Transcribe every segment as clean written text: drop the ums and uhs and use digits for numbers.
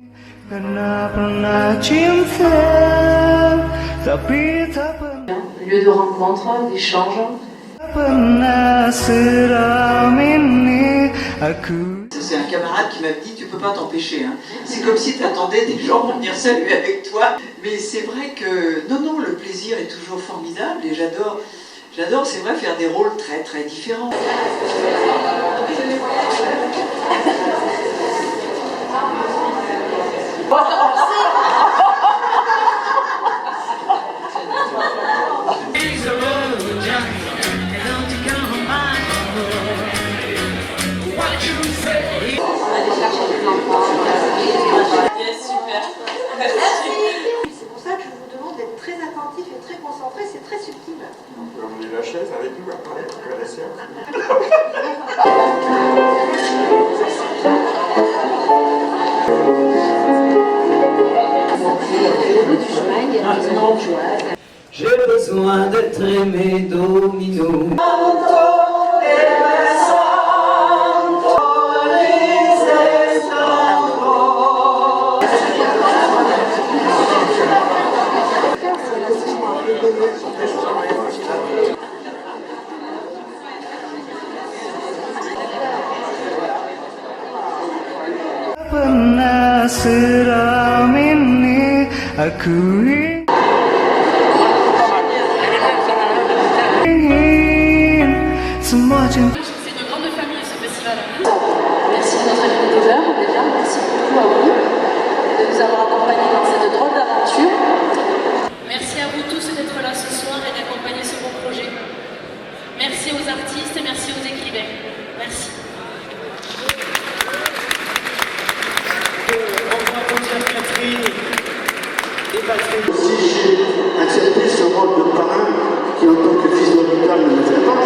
Lieu de rencontre, d'échange. C'est un camarade qui m'a dit tu peux pas t'empêcher. Hein. C'est comme si tu attendais des gens pour venir saluer avec toi. Mais c'est vrai que non, le plaisir est toujours formidable et j'adore, c'est vrai, faire des rôles très très différents. C'est pour ça que je vous demande d'être très attentif et très concentré, c'est très subtil. On peut emmener la chaise avec nous après, pour la séance. J'ai besoin d'être aimé, Domino. C'est une grande famille ce festival. Merci à notre éditeur déjà, merci beaucoup à vous de nous avoir accompagnés dans cette drôle d'aventure. Merci à vous tous d'être là ce soir et d'accompagner ce beau projet. Merci aux artistes et merci aux écrivains. Merci. Si j'ai accepté ce rôle de parrain qui, en tant que fils d'hôpital, ne me fait pas,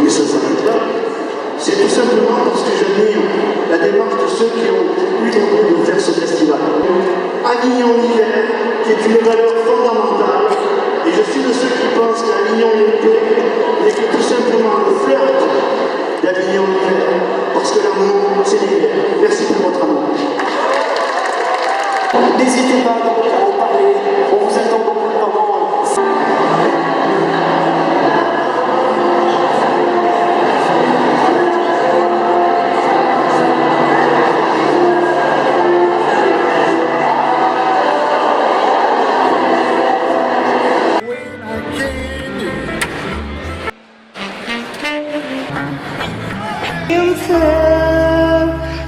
mais ça s'arrête là, c'est tout simplement parce que j'admire la démarche de ceux qui ont eu l'envie de faire ce festival. Avignon-Hiver, qui est une valeur fondamentale, et je suis de ceux qui pensent qu'Avignon-Hiver n'est que tout simplement le flirt d'Avignon-Hiver, parce que l'amour, c'est l'hiver. Merci pour votre amour. N'hésitez pas à en parler, on vous attend beaucoup de moments.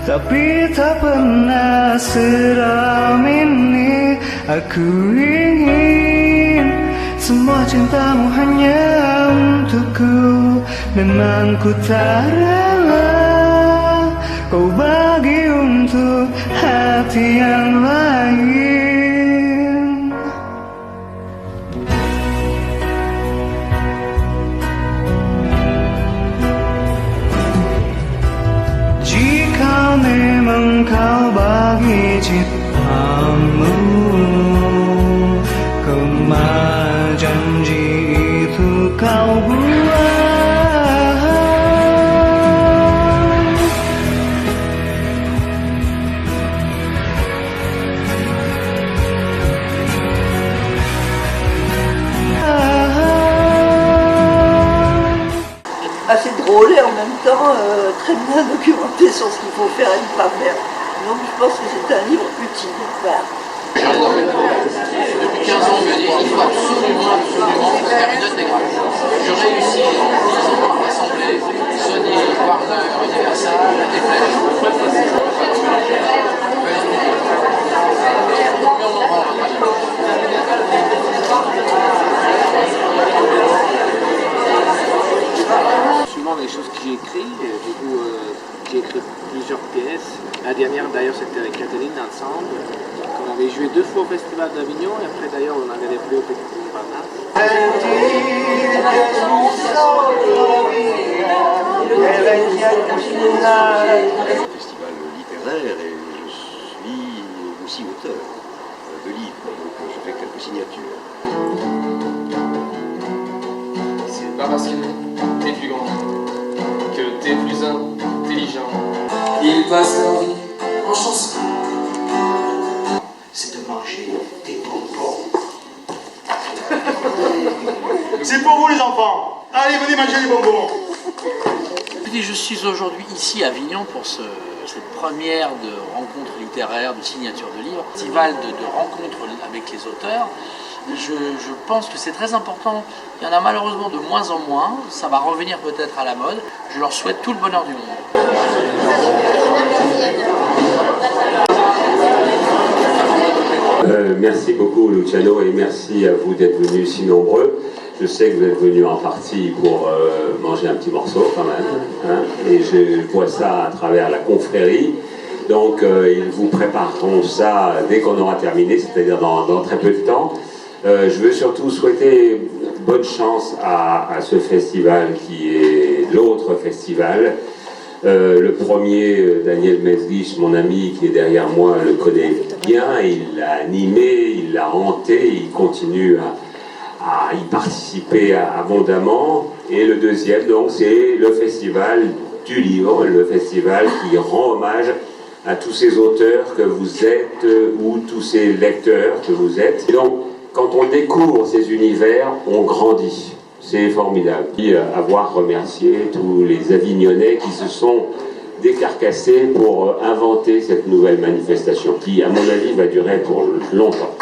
Tapi tak pernah seram ini. Aku ingin semua cintamu hanya untukku, dan ku tak rela kau bagi untuk hati yang lain. Memang kau bagi ciptamu, kemar janji itu kau buat. Assez drôle et en même temps très bien documenté sur ce qu'il faut faire et ne pas faire. Donc je pense que c'est un livre utile. Voilà. Depuis 15 ans, on me dit il faut absolument faire une intégrale. Je réussis en 10 ans à rassembler Sony, Warner, Universal, la Déplaise. Les choses que j'ai écrites, j'ai écrit plusieurs pièces. La dernière d'ailleurs c'était avec Catherine ensemble. On avait joué 2 fois au Festival d'Avignon et après d'ailleurs on avait joué au Petit Montparnasse. Festival littéraire et je suis aussi auteur de livres, donc je fais quelques signatures. C'est pas parce que t'es plus grand que t'es plus intelligent. Ils passent leur vie manger les bonbons. Je suis aujourd'hui ici à Avignon pour cette première de rencontre littéraire, de signature de livres, festival de rencontres avec les auteurs. Je pense que c'est très important. Il y en a malheureusement de moins en moins. Ça va revenir peut-être à la mode. Je leur souhaite tout le bonheur du monde. Merci beaucoup Luciano et merci à vous d'être venus si nombreux. Je sais que vous êtes venus en partie pour manger un petit morceau quand même, hein, et je vois ça à travers la confrérie. Donc ils vous prépareront ça dès qu'on aura terminé, c'est-à-dire dans très peu de temps. Je veux surtout souhaiter bonne chance à ce festival qui est l'autre festival. Le premier, Daniel Mesguich, mon ami qui est derrière moi, le connaît bien, il l'a animé, il l'a hanté, il continue à y participer abondamment. Et le deuxième, donc, c'est le festival du livre, le festival qui rend hommage à tous ces auteurs que vous êtes ou tous ces lecteurs que vous êtes. Et donc, quand on découvre ces univers, on grandit. C'est formidable. Et avoir remercié tous les Avignonnais qui se sont décarcassés pour inventer cette nouvelle manifestation qui, à mon avis, va durer pour longtemps.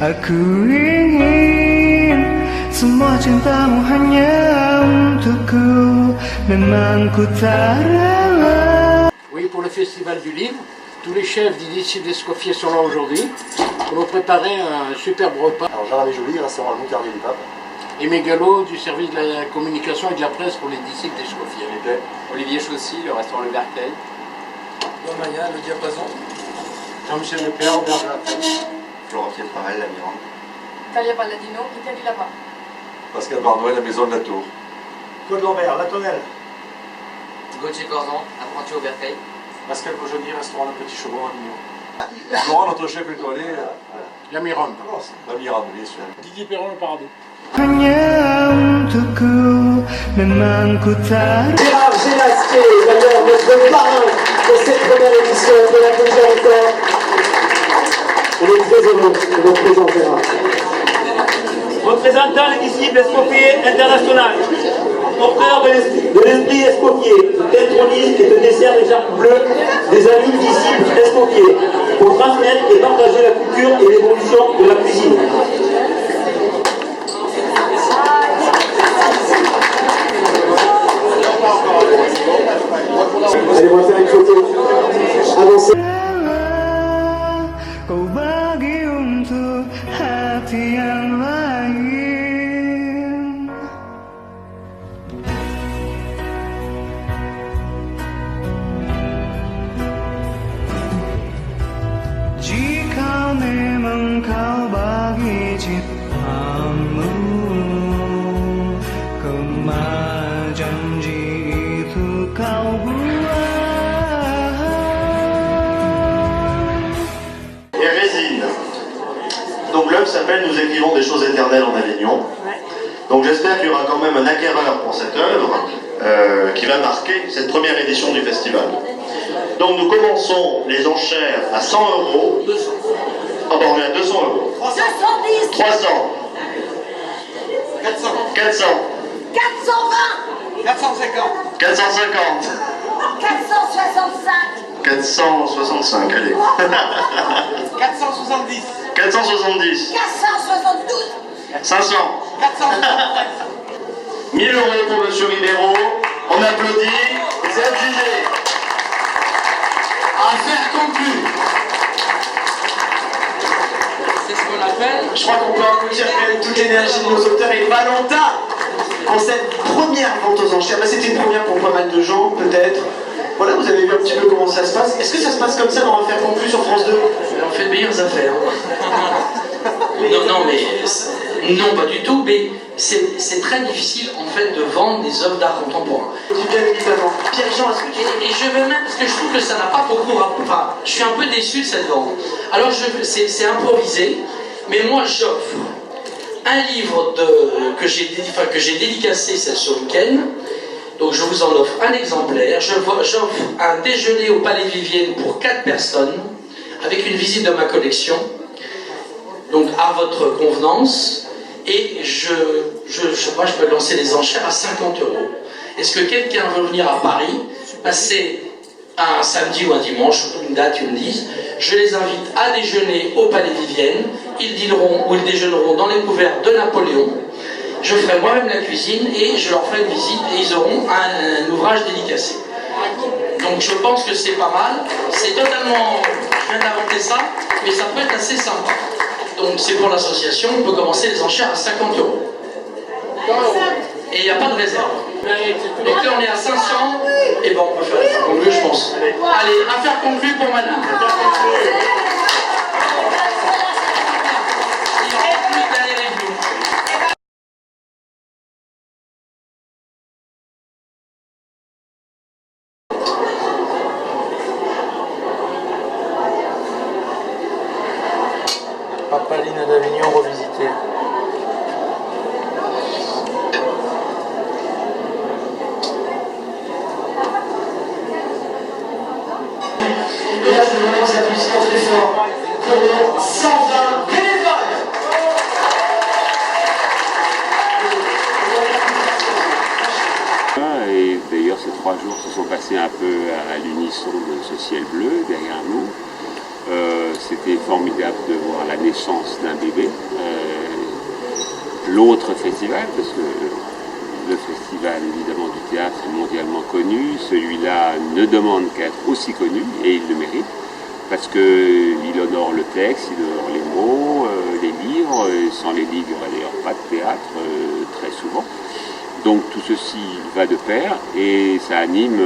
Aku ingin semua cintamu hanya untukku. Memang ku tak rela. Oui, pour le festival du livre, tous les chefs d'ici d'Escoffier sont là aujourd'hui pour nous préparer un superbe repas. Alors Jean Lavé Joly, restaurant à Montardier du Pape. Et Mégalo du service de la communication et de la presse pour les disciples d'Escoffier. Olivier Chaussy, le restaurant Le Bercail. Maya, le diapason. Jean-Michel Lepère, Robert Graffet. Florent Pietrarel, la Mirande. Talia Palladino, Italie là-bas. Pascal Barnouel, la Maison de la Tour. Claude Lambert, La Tonnelle. Gauthier Corzan, apprenti au Bercail. Pascal Beaujolly, restaurant Le Petit Chaudron à Avignon. Laurent, notre chef étoilé. La Mirande. La Mirande, bien sûr. Didier Perron, le Paradis. Hanya untukku. Memang ku tak. Gérard Gélasquet, d'ailleurs notre parrain de cette première édition de la Coupe encore. On est très heureux de votre présence, Gérard. Représentant les disciples Escoffier international, porteur de l'esprit Escoffier, d'Intronisme et de dessert des jarres bleues des amis disciples Escoffier, pour transmettre et partager la culture et l'évolution de la cuisine. Allez, on va faire une photo. Avancez. Kau bagi untuk hati yang lain. Jika memang kau bagi ciptamu, kemana janji itu kau buat. Donc l'œuvre s'appelle Nous écrivons des choses éternelles en Avignon. Donc j'espère qu'il y aura quand même un acquéreur pour cette œuvre qui va marquer cette première édition du festival. Donc nous commençons les enchères à 100 euros. Pardon, on est à 200 euros. 210. 300. 400. 400. 420. 450. 450. 465. 465, allez. 470. 470. 472. 500. 473. 1000 € pour M. Ribeiro. On applaudit. Vous êtes jugé. Affaire conclue. C'est ce qu'on appelle. Je crois qu'on peut applaudir quand même toute l'énergie de nos auteurs et Valentin pour cette première vente aux enchères. C'était une première pour pas mal de gens, peut-être. Voilà, vous avez vu un petit peu comment ça se passe. Est-ce que ça se passe comme ça dans Affaire conclue sur France 2? On fait de meilleures affaires. Non, mais non, pas du tout. Mais c'est très difficile en fait de vendre des œuvres d'art contemporain. Bien évidemment. Pierre-Jean, est-ce que tu... Et je veux même, parce que je trouve que ça n'a pas beaucoup rapport. Enfin, je suis un peu déçu de cette vente. Alors, c'est improvisé, mais moi j'offre un livre que j'ai dédicacé ce week-end. Donc je vous en offre un exemplaire. J'offre un déjeuner au Palais de Vivienne pour 4 personnes, avec une visite de ma collection, donc à votre convenance. Et je peux lancer les enchères à 50 €. Est-ce que quelqu'un veut venir à Paris, passer un samedi ou un dimanche, une date, ils me disent, je les invite à déjeuner au Palais de Vivienne, ils dîneront ou ils déjeuneront dans les couverts de Napoléon. Je ferai moi-même la cuisine et je leur ferai une visite et ils auront un ouvrage dédicacé. Donc je pense que c'est pas mal. C'est totalement... Je viens d'inventer ça, mais ça peut être assez sympa. Donc c'est pour l'association, on peut commencer les enchères à 50 €. Et il n'y a pas de réserve. Donc là on est à 500, et bon on peut faire l'affaire conclue je pense. Allez, affaire conclue pour madame. Papaline d'Avignon revisité. Et là, je vous demande l'applaudissement très fort pour nos 120 bénévoles. Et d'ailleurs, ces 3 jours se sont passés un peu à l'unisson de ce ciel bleu derrière nous. C'était formidable de voir la naissance d'un bébé. L'autre festival, parce que le festival évidemment du théâtre est mondialement connu, celui-là ne demande qu'à être aussi connu, et il le mérite, parce qu'il honore le texte, il honore les mots, les livres, et sans les livres il n'y aurait d'ailleurs pas de théâtre très souvent. Donc tout ceci va de pair, et ça anime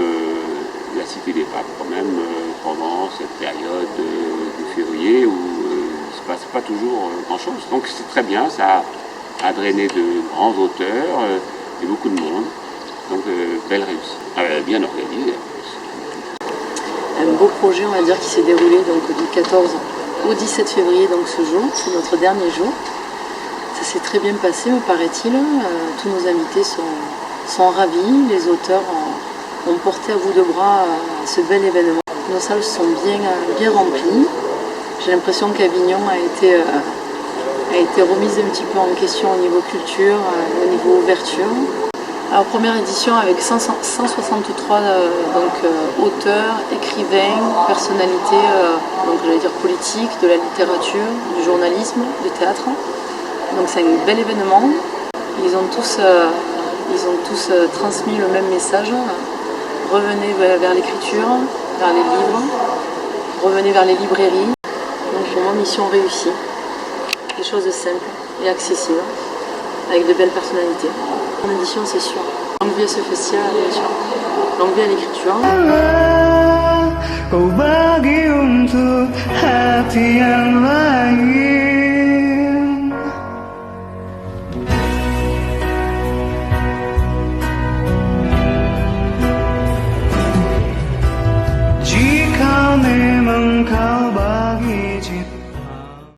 la Cité des Papes quand même pendant cette période de février où il ne se passe pas toujours grand-chose. Donc c'est très bien, ça a drainé de grands auteurs et beaucoup de monde. Donc belle réussite, bien organisée. Un beau projet, on va dire, qui s'est déroulé donc du 14 au 17 février, donc ce jour, c'est notre dernier jour. Ça s'est très bien passé, me paraît-il. Tous nos invités sont ravis, les auteurs ont porté à bout de bras ce bel événement. Nos salles sont bien remplies. J'ai l'impression qu'Avignon a été remise un petit peu en question au niveau culture, au niveau ouverture. Alors première édition avec 163 auteurs, écrivains, personnalités, donc j'allais dire politiques, de la littérature, du journalisme, du théâtre. Donc c'est un bel événement. Ils ont tous transmis le même message. Revenez vers l'écriture, vers les livres, revenez vers les librairies. Donc pour moi, mission réussie. Des choses simples et accessibles, avec de belles personnalités. En édition, c'est sûr. Longue vie à ce festival, bien sûr. Longue vie à l'écriture. Oh, Bagium to happy and light.